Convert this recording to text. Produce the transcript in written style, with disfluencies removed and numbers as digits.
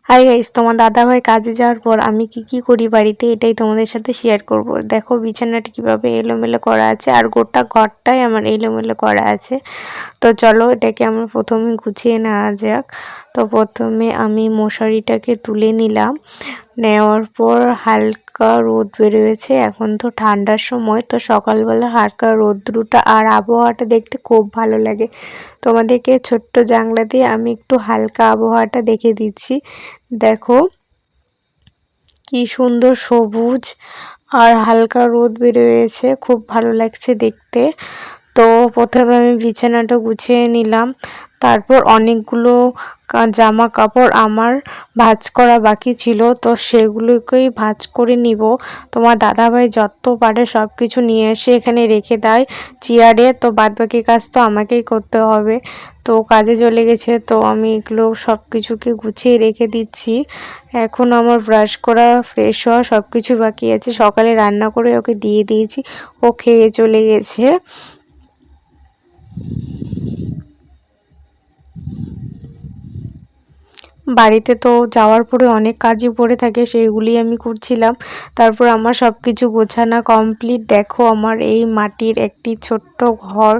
Hi guys, তোমার দাদাভাই কাজে যাওয়ার পর আমি কি করি বাড়িতে এটাই তোমাদের সাথে শেয়ার করব। দেখো বিছানাটা কিভাবে এলোমেলো করা আছে আর গোটা ঘরটাই আমার এলোমেলো করা আছে। তো চলো এটাকে আমরা প্রথমে গুছিয়ে নেওয়া যাক। তো প্রথমে আমি মশারিটাকে তুলে নিলাম, নেওয়ার পর হালকা রোদ বেরিয়েছে। এখন তো ঠান্ডার সময়, তো সকালবেলা হালকা রোদ্রুটা আর আবহাওয়াটা দেখতে খুব ভালো লাগে। তোমাদেরকে ছোট্ট জানলা দিয়ে আমি একটু হালকা আবহাওয়াটা দেখে দিচ্ছি। দেখো কি সুন্দর সবুজ আর হালকা রোদ বেরিয়েছে, খুব ভালো লাগছে দেখতে। তো প্রথমে আমি বিছানাটা গুছিয়ে নিলাম, তারপর অনেকগুলো জামা কাপড় আমার ভাঁজ করা বাকি ছিল, তো সেগুলোকেই ভাঁজ করে নিব। তোমার দাদাভাই যত পারে সব কিছু নিয়ে এসে এখানে রেখে দেয় চেয়ারে, তো বাদবাকি কাজ তো আমাকেই করতে হবে। তো কাজে চলে গেছে, তো আমি এগুলো সব কিছুকে গুছিয়ে রেখে দিচ্ছি। এখন আমার ব্রাশ করা, ফ্রেশ হওয়া সব কিছু বাকি আছে। সকালে রান্না করে ওকে দিয়ে দিয়েছি, ও খেয়ে চলে গেছে। বাড়িতে তো যাওয়ার পরে অনেক কাজই পড়ে থাকে, সেইগুলি আমি করছিলাম। তারপর আমার সব কিছু গোছানো কমপ্লিট। দেখো আমার এই মাটির একটি ছোট্ট ঘর।